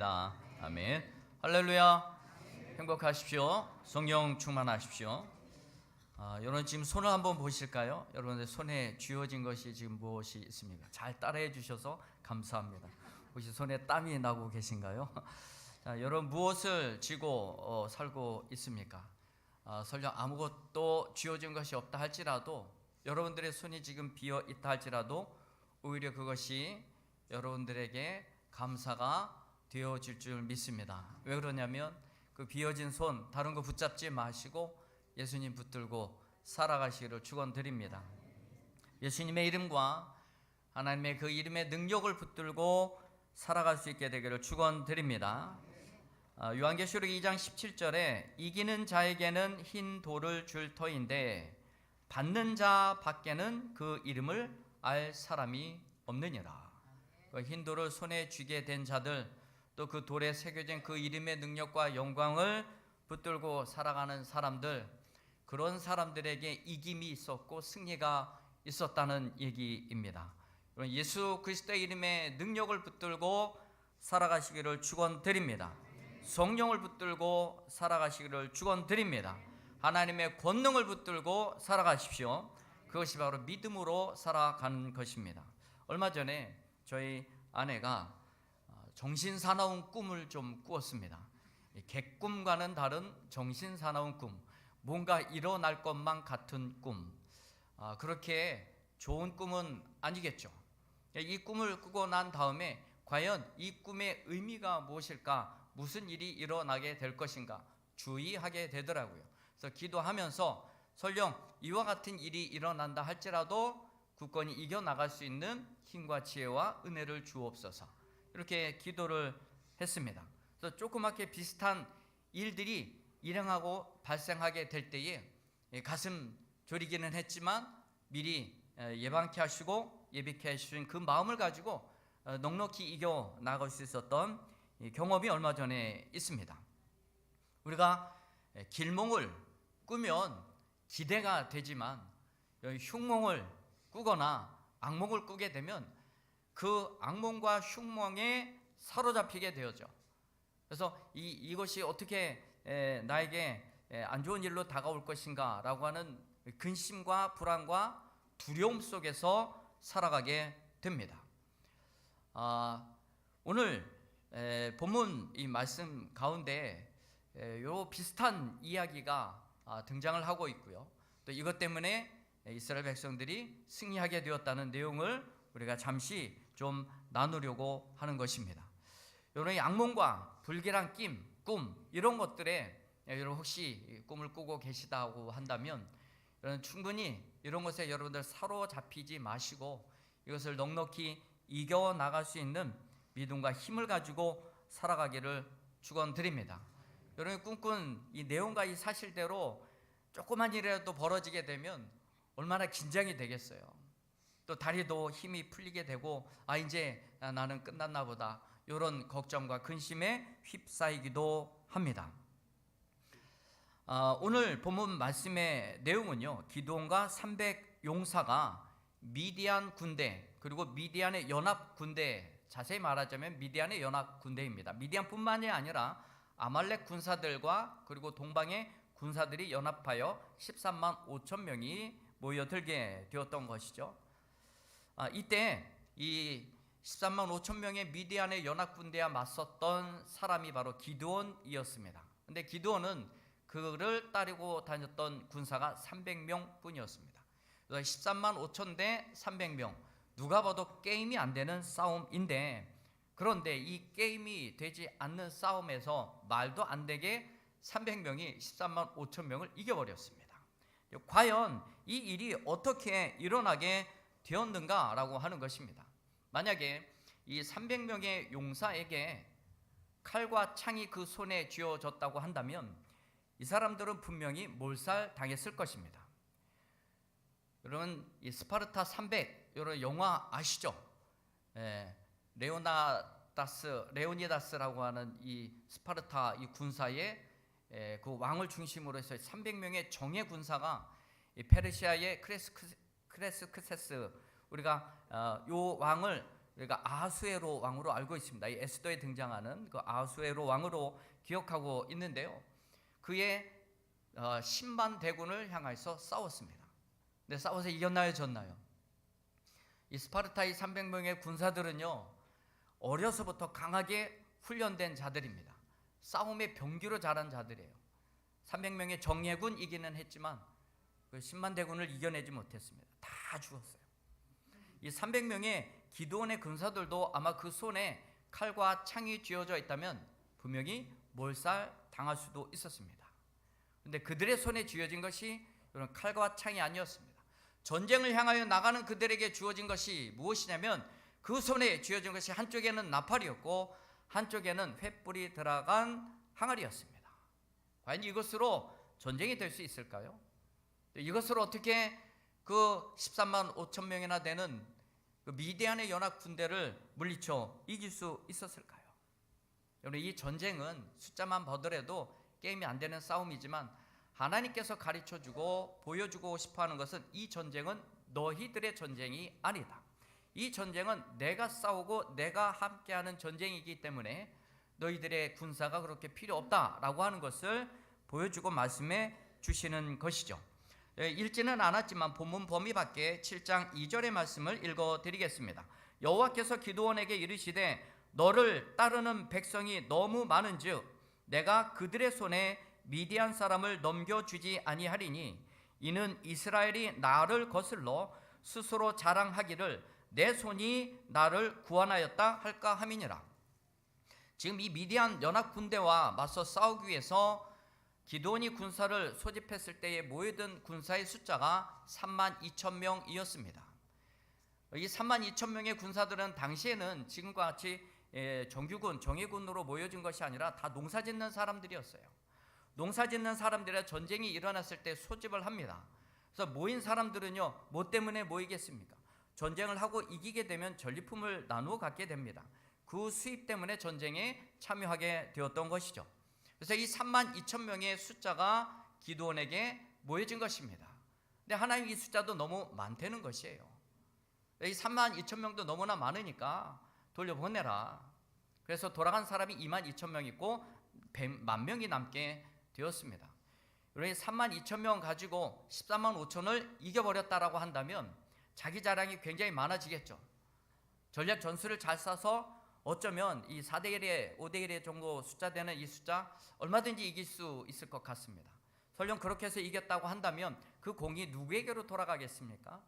아멘. 할렐루야. 행복하십시오. 성령 충만하십시오. 여러분 지금 손을 한번 보실까요? 여러분의 손에 쥐어진 것이 지금 무엇이 있습니까? 잘 따라해 주셔서 감사합니다. 혹시 손에 땀이 나고 계신가요? 자, 여러분 무엇을 쥐고 살고 있습니까? 설령 아무것도 쥐어진 것이 없다 할지라도, 여러분들의 손이 지금 비어 있다 할지라도 오히려 그것이 여러분들에게 감사가 되어질 줄 믿습니다. 왜 그러냐면 그 비어진 손 다른 거 붙잡지 마시고 예수님 붙들고 살아가시기를 축원드립니다. 예수님의 이름과 하나님의 그 이름의 능력을 붙들고 살아갈 수 있게 되기를 축원드립니다. 요한계시록 2장 17절에 이기는 자에게는 흰 돌을 줄 터인데 받는 자 밖에는 그 이름을 알 사람이 없느니라. 그 흰 돌을 손에 쥐게 된 자들, 또 그 돌에 새겨진 그 이름의 능력과 영광을 붙들고 살아가는 사람들, 그런 사람들에게 이김이 있었고 승리가 있었다는 얘기입니다. 예수 그리스도의 이름의 능력을 붙들고 살아가시기를 축원드립니다. 성령을 붙들고 살아가시기를 축원드립니다. 하나님의 권능을 붙들고 살아가십시오. 그것이 바로 믿음으로 살아가는 것입니다. 얼마 전에 저희 아내가 정신사나운 꿈을 좀 꾸었습니다. 객꿈과는 다른 정신사나운 꿈, 뭔가 일어날 것만 같은 꿈. 그렇게 좋은 꿈은 아니겠죠. 이 꿈을 꾸고 난 다음에 과연 이 꿈의 의미가 무엇일까, 무슨 일이 일어나게 될 것인가 주의하게 되더라고요. 그래서 기도하면서 설령 이와 같은 일이 일어난다 할지라도 굳건히 이겨나갈 수 있는 힘과 지혜와 은혜를 주옵소서, 이렇게 기도를 했습니다. 그래서 조그맣게 비슷한 일들이 일어나고 발생하게 될 때에 가슴 졸이기는 했지만 미리 예방케 하시고 예비케 하신 그 마음을 가지고 넉넉히 이겨나갈 수 있었던 경험이 얼마 전에 있습니다. 우리가 길몽을 꾸면 기대가 되지만 흉몽을 꾸거나 악몽을 꾸게 되면 그 악몽과 흉몽에 사로잡히게 되었죠. 그래서 이것이 어떻게 나에게 안 좋은 일로 다가올 것인가 라고 하는 근심과 불안과 두려움 속에서 살아가게 됩니다. 오늘 본문 이 말씀 가운데 요 비슷한 이야기가 등장을 하고 있고요. 또 이것 때문에 이스라엘 백성들이 승리하게 되었다는 내용을 우리가 잠시 좀 나누려고 하는 것입니다. 여러분, 악몽과 불길한 꿈 이런 것들에 여러분 혹시 꿈을 꾸고 계시다고 한다면 여러분 충분히 이런 것에 여러분들 사로잡히지 마시고 이것을 넉넉히 이겨나갈 수 있는 믿음과 힘을 가지고 살아가기를 축원드립니다. 여러분이 꿈꾼 이 내용과 이 사실대로 조그만 일이라도 벌어지게 되면 얼마나 긴장이 되겠어요. 또 다리도 힘이 풀리게 되고 이제 나는 끝났나 보다, 이런 걱정과 근심에 휩싸이기도 합니다. 오늘 본문 말씀의 내용은요, 기드온과 300 용사가 미디안 군대, 그리고 미디안의 연합 군대, 자세히 말하자면 미디안의 연합 군대입니다. 미디안뿐만이 아니라 아말렉 군사들과 그리고 동방의 군사들이 연합하여 13만 5천 명이 모여들게 되었던 것이죠. 이때 이 13만 5천 명의 미디안의 연합 군대와 맞섰던 사람이 바로 기드온이었습니다. 근데 기드온은 그를 따르고 다녔던 군사가 300명 뿐이었습니다. 그래서 13만 5천 대 300명, 누가 봐도 게임이 안 되는 싸움인데, 그런데 이 게임이 되지 않는 싸움에서 말도 안 되게 300명이 13만 5천 명을 이겨버렸습니다. 과연 이 일이 어떻게 일어나게 되었는가라고 하는 것입니다. 만약에 이 300명의 용사에게 칼과 창이 그 손에 쥐어졌다고 한다면 이 사람들은 분명히 몰살당했을 것입니다. 여러분, 이 스파르타 300, 여러분 영화 아시죠? 레오니다스라고 하는 이 스파르타 이 군사의 그 왕을 중심으로 해서 300명의 정예 군사가 페르시아의 크레스크세스, 우리가 요 왕을 우리가 아하수에로 왕으로 알고 있습니다. 이 에스더에 등장하는 그 아하수에로 왕으로 기억하고 있는데요. 그의 10만 대군을 향해서 싸웠습니다. 근데 싸워서 이겼나요, 졌나요? 이 스파르타의 300명의 군사들은요, 어려서부터 강하게 훈련된 자들입니다. 싸움의 병기로 자란 자들이에요. 300명의 정예군 이기는 했지만 그 10만 대군을 이겨내지 못했습니다. 다 죽었어요. 이 300명의 기드온의 군사들도 아마 그 손에 칼과 창이 쥐어져 있다면 분명히 몰살 당할 수도 있었습니다. 그런데 그들의 손에 쥐어진 것이 이런 칼과 창이 아니었습니다. 전쟁을 향하여 나가는 그들에게 주어진 것이 무엇이냐면 그 손에 쥐어진 것이 한쪽에는 나팔이었고 한쪽에는 횃불이 들어간 항아리였습니다. 과연 이것으로 전쟁이 될 수 있을까요? 이것으로 어떻게 그 13만 5천 명이나 되는 그 미디안의 연합 군대를 물리쳐 이길 수 있었을까요? 여러분, 이 전쟁은 숫자만 보더라도 게임이 안 되는 싸움이지만 하나님께서 가르쳐주고 보여주고 싶어하는 것은 이 전쟁은 너희들의 전쟁이 아니다. 이 전쟁은 내가 싸우고 내가 함께하는 전쟁이기 때문에 너희들의 군사가 그렇게 필요 없다라고 하는 것을 보여주고 말씀해 주시는 것이죠. 읽지는 않았지만 본문 범위 밖에 7장 2절의 말씀을 읽어드리겠습니다. 여호와께서 기드온에게 이르시되 너를 따르는 백성이 너무 많은즉 내가 그들의 손에 미디안 사람을 넘겨주지 아니하리니 이는 이스라엘이 나를 거슬러 스스로 자랑하기를 내 손이 나를 구원하였다 할까 함이니라. 지금 이 미디안 연합 군대와 맞서 싸우기 위해서 기드온이 군사를 소집했을 때에 모여든 군사의 숫자가 3만 2천 명이었습니다. 이 3만 2천 명의 군사들은 당시에는 지금과 같이 정규군, 정예군으로 모여진 것이 아니라 다 농사짓는 사람들이었어요. 농사짓는 사람들이 전쟁이 일어났을 때 소집을 합니다. 그래서 모인 사람들은요, 뭐 때문에 모이겠습니까? 전쟁을 하고 이기게 되면 전리품을 나누어 갖게 됩니다. 그 수입 때문에 전쟁에 참여하게 되었던 것이죠. 그래서 이 3만 2천 명의 숫자가 기드온에게 모여진 것입니다. 근데 하나님 이 숫자도 너무 많다는 것이에요. 이 3만 2천 명도 너무나 많으니까 돌려보내라. 그래서 돌아간 사람이 2만 2천 명 있고 100만 명이 남게 되었습니다. 그러니 3만 2천 명 가지고 14만 5천을 이겨버렸다라고 한다면 자기 자랑이 굉장히 많아지겠죠. 전략 전술을 잘 싸서 어쩌면 이 4대1에 5대1의 정도 숫자 되는 이 숫자 얼마든지 이길 수 있을 것 같습니다. 설령 그렇게 해서 이겼다고 한다면 그 공이 누구에게로 돌아가겠습니까?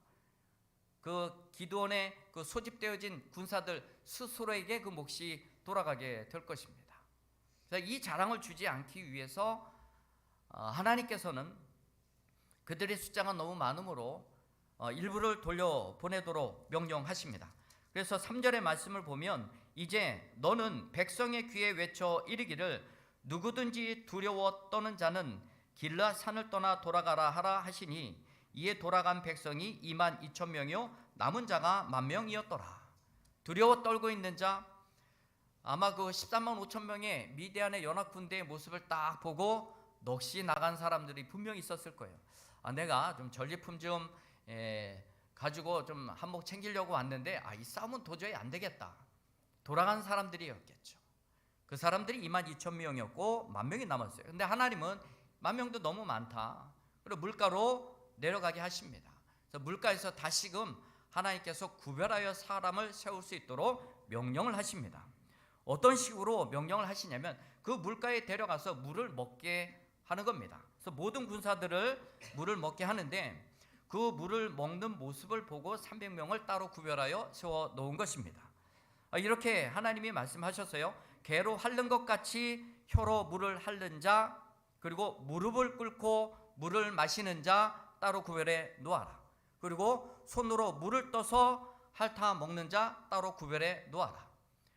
그 기드온의 그 소집되어진 군사들 스스로에게 그 몫이 돌아가게 될 것입니다. 그래서 이 자랑을 주지 않기 위해서 하나님께서는 그들의 숫자가 너무 많으므로 일부를 돌려보내도록 명령하십니다. 그래서 3절의 말씀을 보면 이제 너는 백성의 귀에 외쳐 이르기를 누구든지 두려워 떠는 자는 길라 산을 떠나 돌아가라 하라 하시니 이에 돌아간 백성이 2만 2천 명이요 남은 자가 1만 명이었더라. 두려워 떨고 있는 자, 아마 그 13만 5천 명의 미디안의 연합 군대의 모습을 딱 보고 넋이 나간 사람들이 분명히 있었을 거예요. 내가 좀 전리품 좀 가지고 좀 한몫 챙기려고 왔는데 이 싸움은 도저히 안 되겠다. 돌아간 사람들이었겠죠. 그 사람들이 2만 2천 명이었고 1만 명이 남았어요. 근데 하나님은 1만 명도 너무 많다. 그리고 물가로 내려가게 하십니다. 그래서 물가에서 다시금 하나님께서 구별하여 사람을 세울 수 있도록 명령을 하십니다. 어떤 식으로 명령을 하시냐면 그 물가에 데려가서 물을 먹게 하는 겁니다. 그래서 모든 군사들을 물을 먹게 하는데 그 물을 먹는 모습을 보고 300명을 따로 구별하여 세워 놓은 것입니다. 이렇게 하나님이 말씀하셨어요. 개로 핥는 것 같이 혀로 물을 핥는 자, 그리고 무릎을 꿇고 물을 마시는 자 따로 구별해 놓아라. 그리고 손으로 물을 떠서 핥아 먹는 자 따로 구별해 놓아라.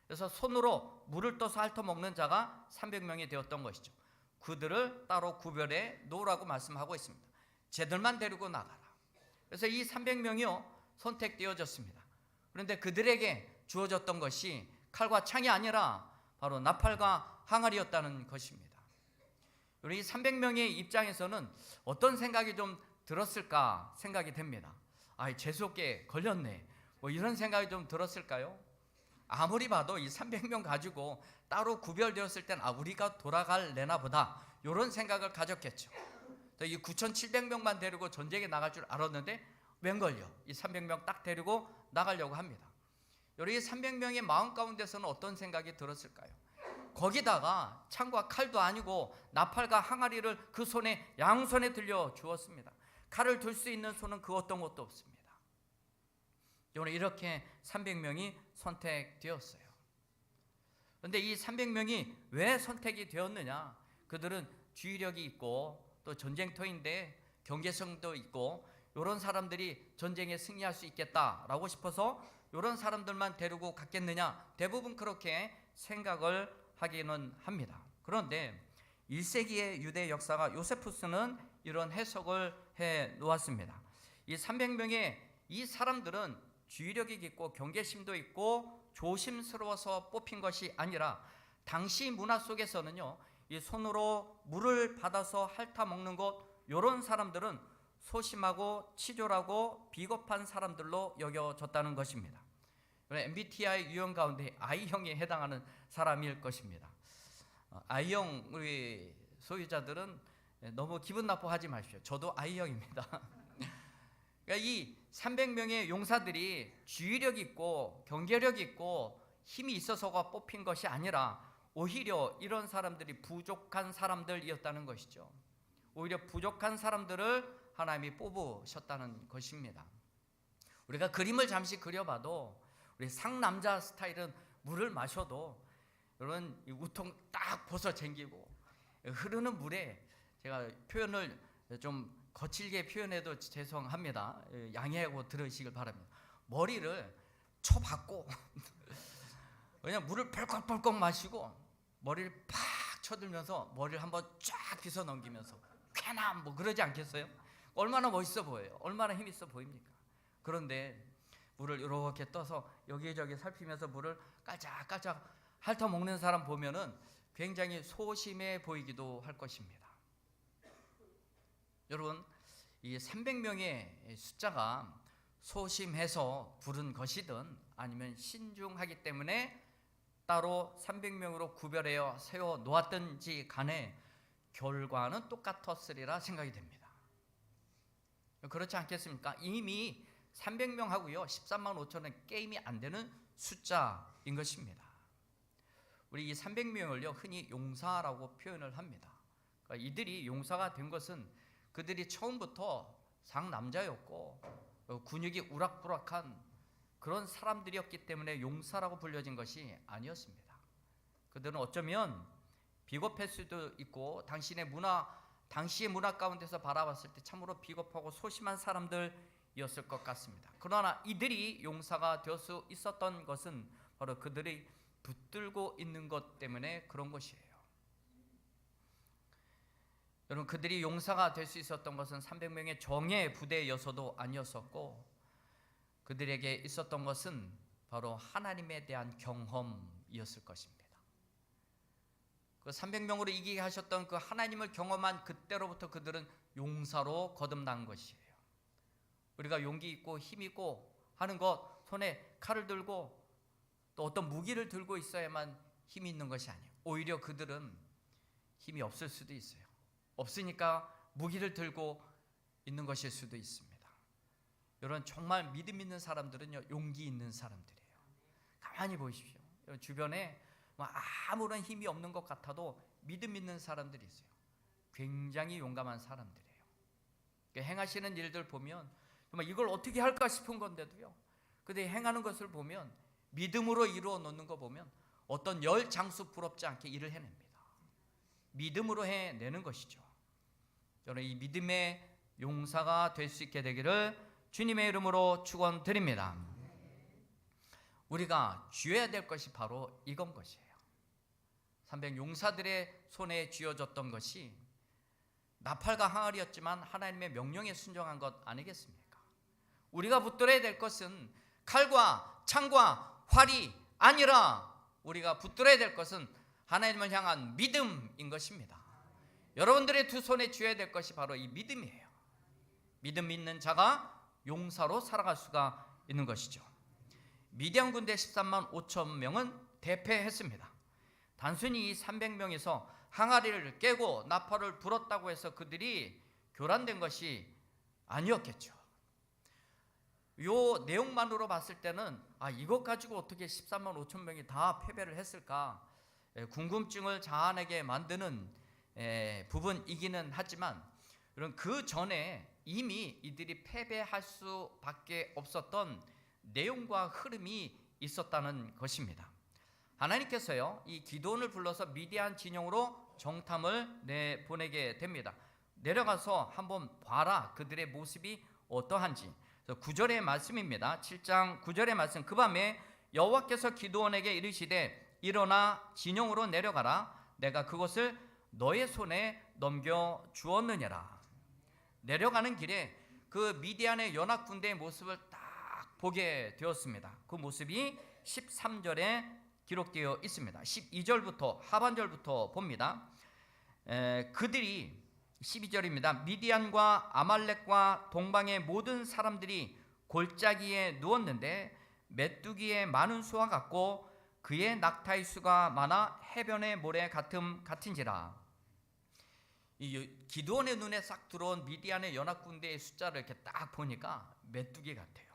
그래서 손으로 물을 떠서 핥아 먹는 자가 300명이 되었던 것이죠. 그들을 따로 구별해 놓으라고 말씀하고 있습니다. 쟤들만 데리고 나가라. 그래서 이 300명이요 선택되어졌습니다. 그런데 그들에게 주어졌던 것이 칼과 창이 아니라 바로 나팔과 항아리였다는 것입니다. 우리 300명의 입장에서는 어떤 생각이 좀 들었을까 생각이 됩니다. 재수없게 걸렸네. 뭐 이런 생각이 좀 들었을까요? 아무리 봐도 이 300명 가지고 따로 구별되었을 땐 우리가 돌아갈래나 보다 이런 생각을 가졌겠죠. 이 9,700명만 데리고 전쟁에 나갈 줄 알았는데 웬걸요, 이 300명 딱 데리고 나가려고 합니다. 우리 300명의 마음 가운데서는 어떤 생각이 들었을까요? 거기다가 창과 칼도 아니고 나팔과 항아리를 그 손에, 양손에 들려 주었습니다. 칼을 들 수 있는 손은 그 어떤 것도 없습니다. 이렇게 300명이 선택되었어요. 그런데 이 300명이 왜 선택이 되었느냐? 그들은 주의력이 있고 또 전쟁터인데 경계성도 있고 이런 사람들이 전쟁에 승리할 수 있겠다라고 싶어서 이런 사람들만 데리고 갔겠느냐? 대부분 그렇게 생각을 하기는 합니다. 그런데 1세기의 유대 역사가 요세푸스는 이런 해석을 해 놓았습니다. 이 300명의 이 사람들은 주의력이 있고 경계심도 있고 조심스러워서 뽑힌 것이 아니라 당시 문화 속에서는요, 이 손으로 물을 받아서 핥아 먹는 것, 이런 사람들은 소심하고 치졸하고 비겁한 사람들로 여겨졌다는 것입니다. MBTI 유형 가운데 I형에 해당하는 사람일 것입니다. I형 우리 소유자들은 너무 기분 나빠하지 마십시오. 저도 I형입니다. 그러니까 이 300명의 용사들이 주의력 있고 경계력 있고 힘이 있어서가 뽑힌 것이 아니라 오히려 이런 사람들이 부족한 사람들이었다는 것이죠. 오히려 부족한 사람들을 하나님이 뽑으셨다는 것입니다. 우리가 그림을 잠시 그려봐도 우리 상남자 스타일은 물을 마셔도 이런 우통 딱 벗어 챙기고 흐르는 물에, 제가 표현을 좀 거칠게 표현해도 죄송합니다. 양해하고 들으시길 바랍니다. 머리를 쳐박고 그냥 물을 벌컥벌컥 마시고 머리를 팍 쳐들면서 머리를 한번 쫙 빗어 넘기면서 쾌남 뭐 그러지 않겠어요? 얼마나 멋있어 보여요. 얼마나 힘 있어 보입니까? 그런데 물을 이렇게 떠서 여기저기 살피면서 물을 깔짝깔짝 핥아 먹는 사람 보면은 굉장히 소심해 보이기도 할 것입니다. 여러분, 이 300명의 숫자가 소심해서 부른 것이든 아니면 신중하기 때문에 따로 300명으로 구별하여 세워 놓았든지 간에 결과는 똑같았으리라 생각이 됩니다. 그렇지 않겠습니까? 이미 300명 하고요 13만 5천은 게임이 안 되는 숫자인 것입니다. 우리 이 300명을요 흔히 용사라고 표현을 합니다. 그러니까 이들이 용사가 된 것은 그들이 처음부터 상남자였고 근육이 우락부락한 그런 사람들이었기 때문에 용사라고 불려진 것이 아니었습니다. 그들은 어쩌면 비겁할 수도 있고 당시의 문화 가운데서 바라봤을 때 참으로 비겁하고 소심한 사람들이었을 것 같습니다. 그러나 이들이 용사가 될 수 있었던 것은 바로 그들이 붙들고 있는 것 때문에 그런 것이에요. 여러분, 그들이 용사가 될 수 있었던 것은 300명의 정예 부대여서도 아니었었고 그들에게 있었던 것은 바로 하나님에 대한 경험이었을 것입니다. 그 300명으로 이기게 하셨던 그 하나님을 경험한 그때로부터 그들은 용사로 거듭난 것이에요. 우리가 용기 있고 힘 있고 하는 것, 손에 칼을 들고 또 어떤 무기를 들고 있어야만 힘이 있는 것이 아니에요. 오히려 그들은 힘이 없을 수도 있어요. 없으니까 무기를 들고 있는 것일 수도 있습니다. 여러분, 정말 믿음 있는 사람들은요 용기 있는 사람들이에요. 가만히 보십시오. 주변에 아무런 힘이 없는 것 같아도 믿음 있는 사람들이 있어요. 굉장히 용감한 사람들이에요. 행하시는 일들 보면 정말 이걸 어떻게 할까 싶은 건데도요, 그들이 행하는 것을 보면 믿음으로 이루어 놓는 거 보면 어떤 열 장수 부럽지 않게 일을 해냅니다. 믿음으로 해내는 것이죠. 저는 이 믿음의 용사가 될 수 있게 되기를 주님의 이름으로 축원드립니다. 우리가 쥐어야 될 것이 바로 이건 것이에요. 300 용사들의 손에 쥐어졌던 것이 나팔과 항아리였지만 하나님의 명령에 순종한 것 아니겠습니까? 우리가 붙들어야 될 것은 칼과 창과 활이 아니라 우리가 붙들어야 될 것은 하나님을 향한 믿음인 것입니다. 여러분들의 두 손에 쥐어야 될 것이 바로 이 믿음이에요. 믿음 있는 자가 용사로 살아갈 수가 있는 것이죠. 미디안 군대 13만 5천 명은 대패했습니다. 단순히 이 300명에서 항아리를 깨고 나팔을 불었다고 해서 그들이 교란된 것이 아니었겠죠. 요 내용만으로 봤을 때는 이것 가지고 어떻게 13만 5천 명이 다 패배를 했을까 궁금증을 자아내게 만드는 부분이기는 하지만 그 전에 이미 이들이 패배할 수밖에 없었던 내용과 흐름이 있었다는 것입니다. 하나님께서요, 이 기드온을 불러서 미디안 진영으로 정탐을 내보내게 됩니다. 내려가서 한번 봐라, 그들의 모습이 어떠한지. 9절의 말씀입니다. 7장 9절의 말씀. 그 밤에 여호와께서 기드온에게 이르시되 일어나 진영으로 내려가라. 내가 그것을 너의 손에 넘겨 주었느니라. 내려가는 길에 그 미디안의 연합 군대의 모습을 딱 보게 되었습니다. 그 모습이 13절에 기록되어 있습니다. 12절부터 하반절부터 봅니다. 그들이 12절입니다. 미디안과 아말렉과 동방의 모든 사람들이 골짜기에 누웠는데 메뚜기의 많은 수와 같고 그의 낙타의 수가 많아 해변의 모래 같은지라. 이 기드온의 눈에 싹 들어온 미디안의 연합군대의 숫자를 이렇게 딱 보니까 메뚜기 같아요.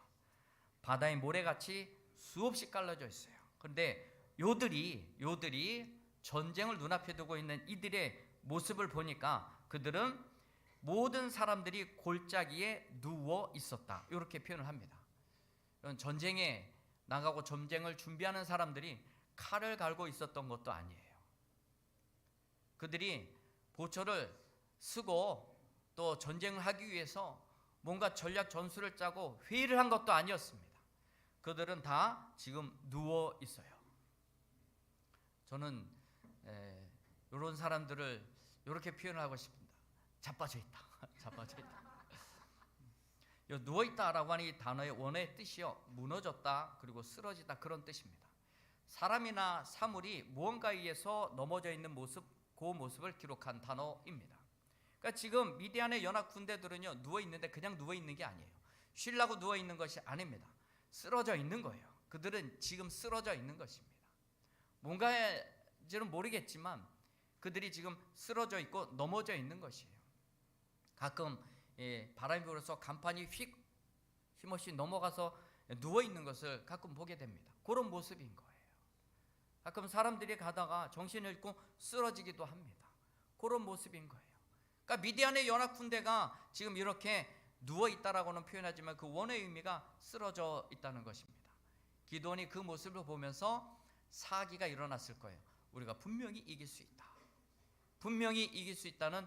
바다의 모래같이 수없이 깔려져 있어요. 그런데 요들이 전쟁을 눈앞에 두고 있는 이들의 모습을 보니까 그들은 모든 사람들이 골짜기에 누워 있었다, 이렇게 표현을 합니다. 전쟁에 나가고 전쟁을 준비하는 사람들이 칼을 갈고 있었던 것도 아니에요. 그들이 보초를 쓰고 또 전쟁을 하기 위해서 뭔가 전략 전술을 짜고 회의를 한 것도 아니었습니다. 그들은 다 지금 누워 있어요. 저는 이런 사람들을 이렇게 표현을 하고 싶습니다. 자빠져 있다. 자빠져 있다. 누워 있다라고 하는 이 단어의 원어의 뜻이요, 무너졌다 그리고 쓰러지다, 그런 뜻입니다. 사람이나 사물이 무언가에 의해서 넘어져 있는 모습, 그 모습을 기록한 단어입니다. 그러니까 지금 미디안의 연합 군대들은요, 누워 있는데 그냥 누워 있는 게 아니에요. 쉬려고 누워 있는 것이 아닙니다. 쓰러져 있는 거예요. 그들은 지금 쓰러져 있는 것입니다. 뭔가인지는 모르겠지만 그들이 지금 쓰러져 있고 넘어져 있는 것이에요. 가끔 바람이 불어서 간판이 힘없이 넘어가서 누워 있는 것을 가끔 보게 됩니다. 그런 모습인 거예요. 가끔 사람들이 가다가 정신을 잃고 쓰러지기도 합니다. 그런 모습인 거예요. 그러니까 미디안의 연합 군대가 지금 이렇게 누워 있다라고는 표현하지만 그 원어의 의미가 쓰러져 있다는 것입니다. 기드온이 그 모습을 보면서 사기가 일어났을 거예요. 우리가 분명히 이길 수 있다. 분명히 이길 수 있다는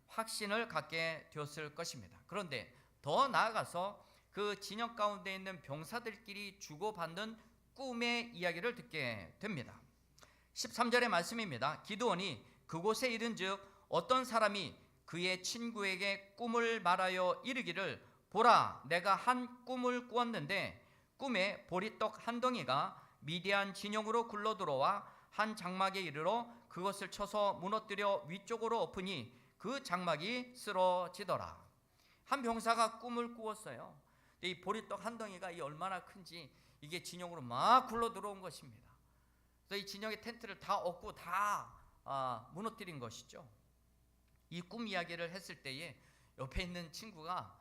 확신을 갖게 되었을 것입니다. 그런데 더 나아가서 그 진영 가운데 있는 병사들끼리 주고받는 꿈의 이야기를 듣게 됩니다. 13절의 말씀입니다. 기드온이 그곳에 이른즉 어떤 사람이 그의 친구에게 꿈을 말하여 이르기를 보라, 내가 한 꿈을 꾸었는데 꿈에 보리떡 한 덩이가 미디안 진영으로 굴러 들어와 한 장막에 이르러 그것을 쳐서 무너뜨려 위쪽으로 엎으니 그 장막이 쓰러지더라. 한 병사가 꿈을 꾸었어요. 이 보리떡 한 덩이가 이 얼마나 큰지 이게 진영으로 막 굴러 들어온 것입니다. 그래서 이 진영의 텐트를 다 엎고 다 무너뜨린 것이죠. 이 꿈 이야기를 했을 때에 옆에 있는 친구가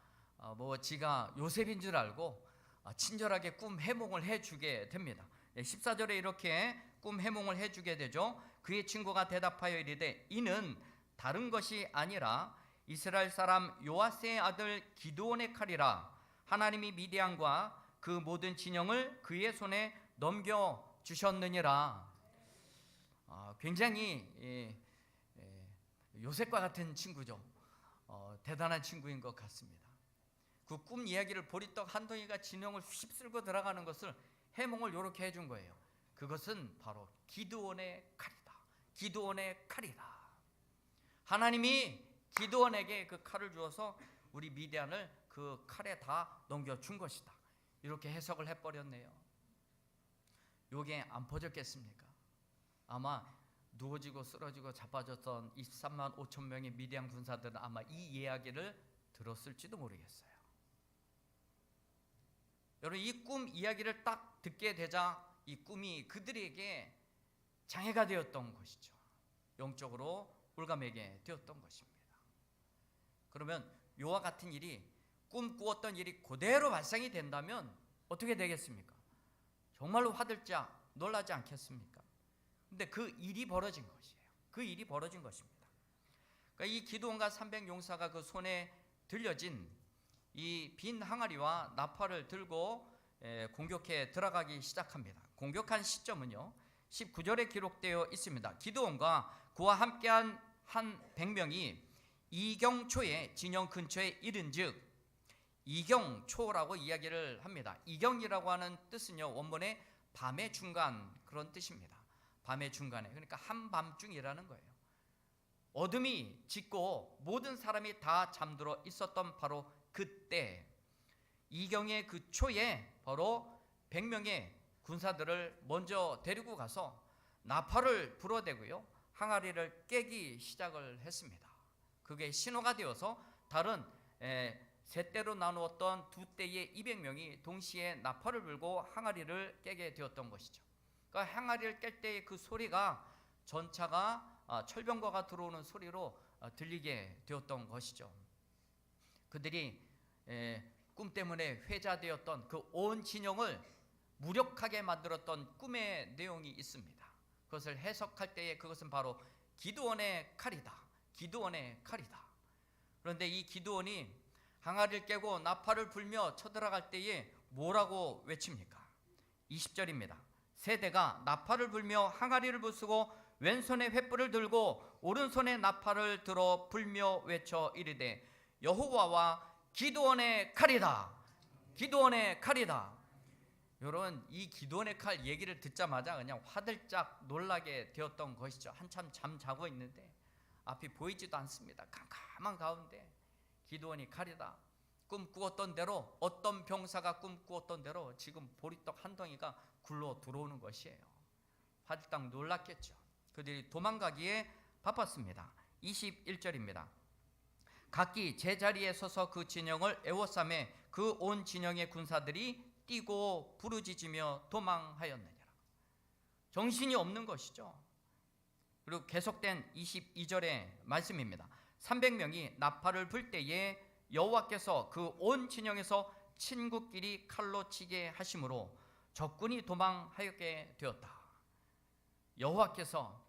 지가 요셉인 줄 알고 친절하게 꿈 해몽을 해주게 됩니다. 14절에 이렇게 꿈 해몽을 해주게 되죠. 그의 친구가 대답하여 이르되 이는 다른 것이 아니라 이스라엘 사람 요아스의 아들 기드온의 칼이라. 하나님이 미디안과 그 모든 진영을 그의 손에 넘겨주셨느니라. 굉장히 요셉과 같은 친구죠. 대단한 친구인 것 같습니다. 그 꿈 이야기를 보리떡 한 덩이가 진영을 휩쓸고 들어가는 것을 해몽을 이렇게 해준 거예요. 그것은 바로 기드온의 칼이다. 기드온의 칼이다. 하나님이 기드온에게 그 칼을 주어서 우리 미디안을 그 칼에 다 넘겨준 것이다. 이렇게 해석을 해버렸네요. 요게 안 퍼졌겠습니까? 아마 누워지고 쓰러지고 자빠졌던 23만 5천 명의 미디안 군사들은 아마 이 이야기를 들었을지도 모르겠어요. 여러분, 이 꿈 이야기를 딱 듣게 되자 이 꿈이 그들에게 장애가 되었던 것이죠. 영적으로 올가매게 되었던 것입니다. 그러면 이와 같은 일이, 꿈꾸었던 일이 그대로 발생이 된다면 어떻게 되겠습니까? 정말로 화들짝 놀라지 않겠습니까? 근데 그 일이 벌어진 것이에요. 그 일이 벌어진 것입니다. 그러니까 이 기드온과 300용사가 그 손에 들려진 이 빈 항아리와 나팔을 들고 공격해 들어가기 시작합니다. 공격한 시점은요, 19절에 기록되어 있습니다. 기드온과 그와 함께한 한 100명이 이경초의 진영 근처에 이른즉, 이경초라고 이야기를 합니다. 이경이라고 하는 뜻은요, 원문에 밤의 중간, 그런 뜻입니다. 밤의 중간에, 그러니까 한밤중이라는 거예요. 어둠이 짙고 모든 사람이 다 잠들어 있었던 바로 그때, 이경의 그 초에 바로 100명의 군사들을 먼저 데리고 가서 나팔을 불어대고요, 항아리를 깨기 시작을 했습니다. 그게 신호가 되어서 다른 세 대로 나누었던 두 대의 200명이 동시에 나팔을 불고 항아리를 깨게 되었던 것이죠. 그러니까 항아리를 깰 때의 그 소리가 전차가 철병거가 들어오는 소리로 들리게 되었던 것이죠. 그들이 꿈 때문에 회자되었던 그 온 진영을 무력하게 만들었던 꿈의 내용이 있습니다. 그것을 해석할 때에 그것은 바로 기드온의 칼이다, 기드온의 칼이다. 그런데 이 기드온이 항아리를 깨고 나팔을 불며 쳐들어갈 때에 뭐라고 외칩니까? 20절입니다. 세대가 나팔을 불며 항아리를 부수고 왼손에 횃불을 들고 오른손에 나팔을 들어 불며 외쳐 이르되 여호와와 기드온의 칼이다, 기드온의 칼이다. 여러분, 이 기드온의 칼 얘기를 듣자마자 그냥 화들짝 놀라게 되었던 것이죠. 한참 잠자고 있는데 앞이 보이지도 않습니다. 깜깜한 가운데 기드온이 칼이다. 꿈꾸었던 대로, 어떤 병사가 꿈꾸었던 대로 지금 보리떡 한 덩이가 굴러 들어오는 것이에요. 화들짝 놀랐겠죠. 그들이 도망가기에 바빴습니다. 21절입니다. 각기 제자리에 서서 그 진영을 에워싸매 그 온 진영의 군사들이 뛰고 부르짖으며 도망하였느니라. 정신이 없는 것이죠. 그리고 계속된 22절의 말씀입니다. 300명이 나팔을 불 때에 여호와께서 그 온 진영에서 친구끼리 칼로 치게 하심으로 적군이 도망하였게 되었다. 여호와께서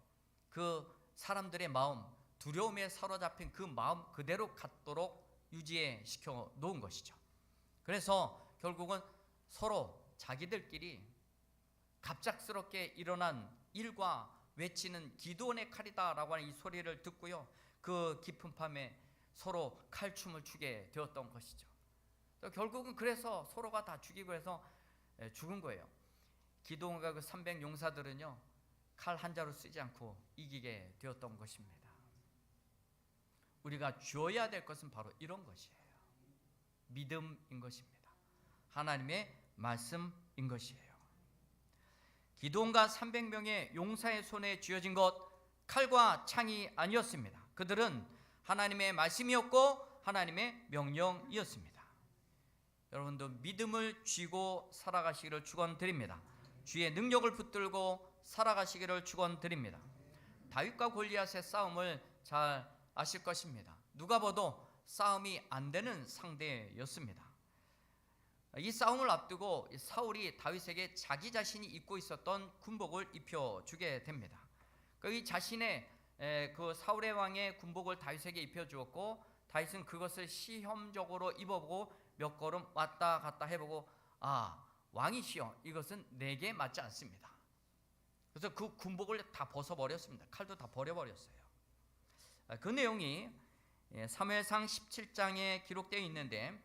그 사람들의 마음, 두려움에 사로잡힌 그 마음 그대로 갖도록 유지해 시켜 놓은 것이죠. 그래서 결국은 서로 자기들끼리 갑작스럽게 일어난 일과 외치는 기드온의 칼이다라고 하는 이 소리를 듣고요, 그 깊은 밤에 서로 칼춤을 추게 되었던 것이죠. 결국은 그래서 서로가 다 죽이고 해서 죽은 거예요. 기드온과 그 300용사들은요 칼 한 자루 쓰지 않고 이기게 되었던 것입니다. 우리가 쥐어야 될 것은 바로 이런 것이에요. 믿음인 것입니다. 하나님의 말씀인 것이에요. 기드온과 300명의 용사의 손에 쥐어진 것, 칼과 창이 아니었습니다. 그들은 하나님의 말씀이었고 하나님의 명령이었습니다. 여러분도 믿음을 쥐고 살아가시기를 축원드립니다. 주의 능력을 붙들고 살아가시기를 축원드립니다. 다윗과 골리앗의 싸움을 잘 아실 것입니다. 누가 봐도 싸움이 안 되는 상대였습니다. 이 싸움을 앞두고 사울이 다윗에게 자기 자신이 입고 있었던 군복을 입혀주게 됩니다. 이 자신의 그 사울의 왕의 군복을 다윗에게 입혀주었고, 다윗은 그것을 시험적으로 입어보고 몇 걸음 왔다 갔다 해보고, 아, 왕이시여, 이것은 내게 맞지 않습니다. 그래서 그 군복을 다 벗어버렸습니다. 칼도 다 버려버렸어요. 그 내용이 사무엘상 17장에 기록되어 있는데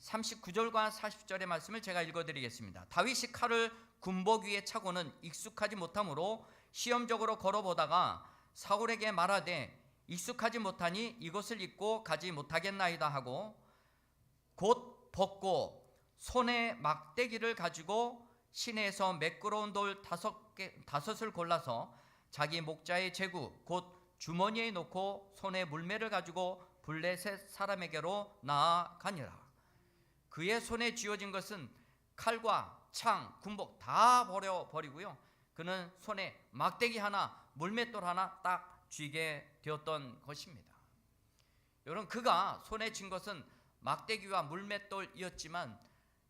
39절과 40절의 말씀을 제가 읽어드리겠습니다. 다윗이 칼을 군복 위에 차고는 익숙하지 못하므로 시험적으로 걸어보다가 사울에게 말하되 익숙하지 못하니 이것을 입고 가지 못하겠나이다 하고 곧 벗고 손에 막대기를 가지고 시내에서 매끄러운 돌 다섯을 골라서 자기 목자의 제구 곧 주머니에 넣고 손에 물매를 가지고 블레셋 사람에게로 나아가니라. 그의 손에 쥐어진 것은 칼과 창, 군복 다 버려버리고요. 그는 손에 막대기 하나, 물맷돌 하나 딱 쥐게 되었던 것입니다. 여러분, 그가 손에 쥔 것은 막대기와 물맷돌이었지만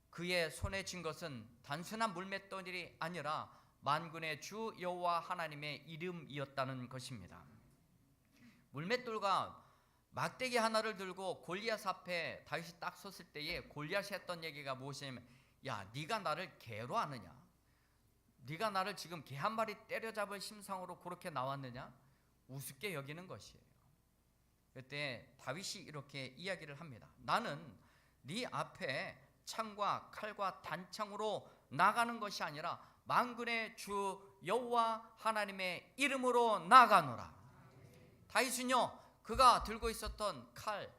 그의 손에 쥔 것은 단순한 물맷돌이 아니라 만군의 주 여호와 하나님의 이름이었다는 것입니다. 물맷돌과 막대기 하나를 들고 골리앗 앞에 다윗이 딱 섰을 때에 골리앗이 했던 얘기가 무엇이냐면, 야, 네가 나를 개로 아느냐? 네가 나를 지금 개 한 마리 때려잡을 심상으로 그렇게 나왔느냐? 우습게 여기는 것이에요. 그때 다윗이 이렇게 이야기를 합니다. 나는 네 앞에 창과 칼과 단창으로 나가는 것이 아니라 만군의 주 여호와 하나님의 이름으로 나가노라. 다윗은요, 그가 들고 있었던 칼,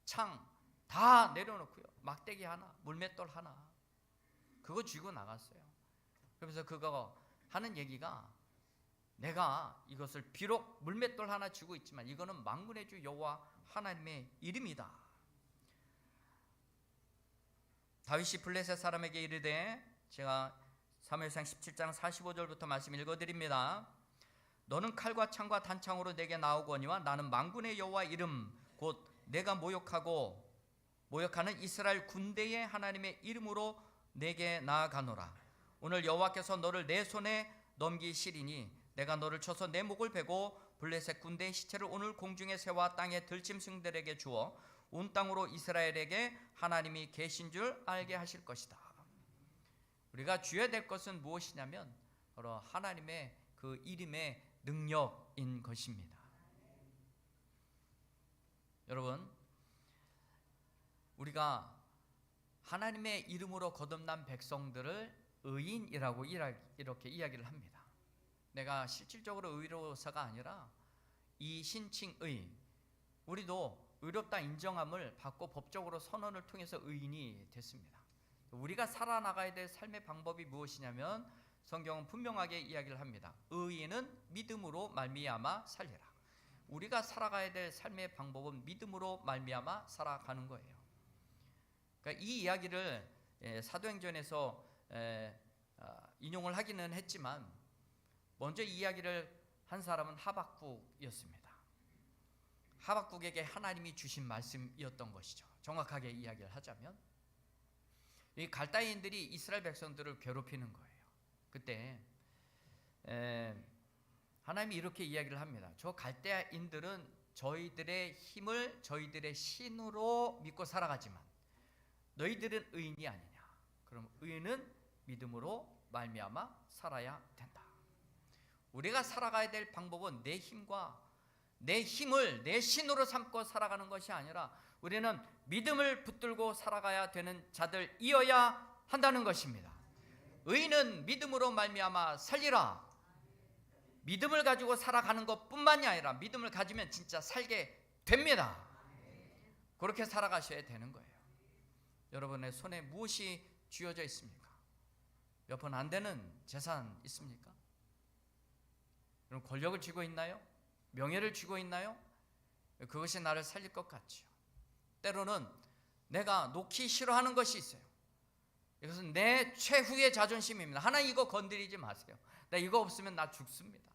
창 다 내려놓고요, 막대기 하나, 물맷돌 하나, 그거 쥐고 나갔어요. 그러면서 그거 하는 얘기가, 내가 이것을 비록 물맷돌 하나 쥐고 있지만 이거는 만군의 주 여호와 하나님의 이름이다. 다윗이 블레셋 사람에게 이르되, 제가 사무엘상 17장 45절부터 말씀 읽어드립니다. 너는 칼과 창과 단창으로 내게 나오거니와 나는 만군의 여호와 이름 곧 내가 모욕하는 이스라엘 군대의 하나님의 이름으로 내게 나아가노라. 오늘 여호와께서 너를 내 손에 넘기시리니 내가 너를 쳐서 내 목을 베고 블레셋 군대의 시체를 오늘 공중의 새와 땅의 들짐승들에게 주어 온 땅으로 이스라엘에게 하나님이 계신 줄 알게 하실 것이다. 우리가 주어야 될 것은 무엇이냐면 바로 하나님의 그 이름의 능력인 것입니다. 여러분, 우리가 하나님의 이름으로 거듭난 백성들을 의인이라고 이렇게 이야기를 합니다. 내가 실질적으로 의로서가 아니라 이 신칭의, 우리도 의롭다 인정함을 받고 법적으로 선언을 통해서 의인이 됐습니다. 우리가 살아나가야 될 삶의 방법이 무엇이냐면 성경은 분명하게 이야기를 합니다. 의인은 믿음으로 말미암아 살리라. 우리가 살아가야 될 삶의 방법은 믿음으로 말미암아 살아가는 거예요. 그러니까 이 이야기를 사도행전에서 인용을 하기는 했지만 먼저 이 이야기를 한 사람은 하박국이었습니다. 하박국에게 하나님이 주신 말씀이었던 것이죠. 정확하게 이야기를 하자면 이 갈다인들이 이스라엘 백성들을 괴롭히는 거예요. 그때 하나님이 이렇게 이야기를 합니다. 저 갈대아인들은 저희들의 힘을 저희들의 신으로 믿고 살아가지만 너희들은 의인이 아니냐. 그럼 의인은 믿음으로 말미암아 살아야 된다. 우리가 살아가야 될 방법은 내 힘과 내 힘을 내 신으로 삼고 살아가는 것이 아니라 우리는 믿음을 붙들고 살아가야 되는 자들이어야 한다는 것입니다. 의인은 믿음으로 말미암아 살리라. 믿음을 가지고 살아가는 것뿐만이 아니라 믿음을 가지면 진짜 살게 됩니다. 그렇게 살아가셔야 되는 거예요. 여러분의 손에 무엇이 쥐어져 있습니까? 몇 번 안 되는 재산 있습니까? 여러분, 권력을 쥐고 있나요? 명예를 쥐고 있나요? 그것이 나를 살릴 것 같죠. 때로는 내가 놓기 싫어하는 것이 있어요. 이것은 내 최후의 자존심입니다. 하나님, 이거 건드리지 마세요. 나 이거 없으면 나 죽습니다.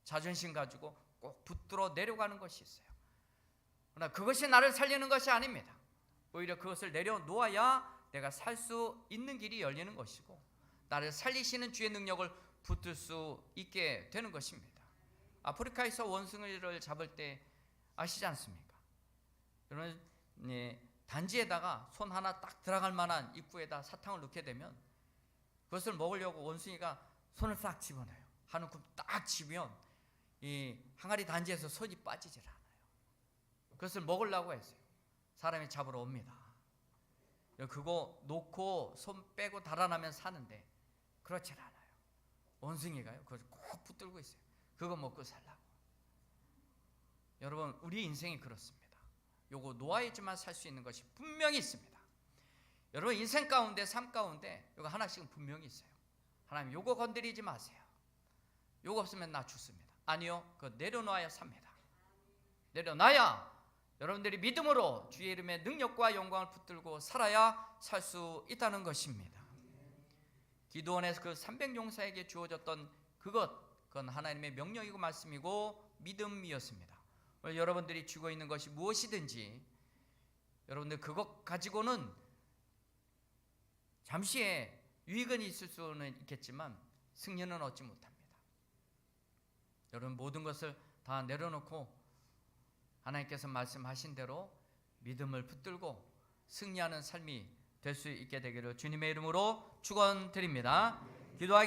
자존심 가지고 꼭 붙들어 내려가는 것이 있어요. 그러나 그것이 나를 살리는 것이 아닙니다. 오히려 그것을 내려놓아야 내가 살 수 있는 길이 열리는 것이고 나를 살리시는 주의 능력을 붙들 수 있게 되는 것입니다. 아프리카에서 원숭이를 잡을 때 아시지 않습니까? 여러분, 단지에다가 손 하나 딱 들어갈 만한 입구에다 사탕을 넣게 되면 그것을 먹으려고 원숭이가 손을 딱 집어넣어요. 한 움큼 딱 집으면 이 항아리 단지에서 손이 빠지질 않아요. 그것을 먹으려고 했어요. 사람이 잡으러 옵니다. 그거 놓고 손 빼고 달아나면 사는데 그렇진 않아요. 원숭이가요, 그걸 꼭 붙들고 있어요. 그거 먹고 살라고. 여러분, 우리 인생이 그렇습니다. 요거 놓아야지만 살 수 있는 것이 분명히 있습니다. 여러분, 인생 가운데, 삶 가운데 요거 하나씩은 분명히 있어요. 하나님, 요거 건드리지 마세요. 요거 없으면 나 죽습니다. 아니요, 그거 내려놔야 삽니다. 내려놔야 여러분들이 믿음으로 주의 이름의 능력과 영광을 붙들고 살아야 살 수 있다는 것입니다. 기드온에서 그 300용사에게 주어졌던 그건 하나님의 명령이고 말씀이고 믿음이었습니다. 오늘 여러분들이 쥐고 있는 것이 무엇이든지 여러분들 그것 가지고는 잠시의 유익은 있을 수는 있겠지만 승리는 얻지 못합니다. 여러분 모든 것을 다 내려놓고 하나님께서 말씀하신 대로 믿음을 붙들고 승리하는 삶이 될 수 있게 되기를 주님의 이름으로 축원드립니다. 기도하겠습니다.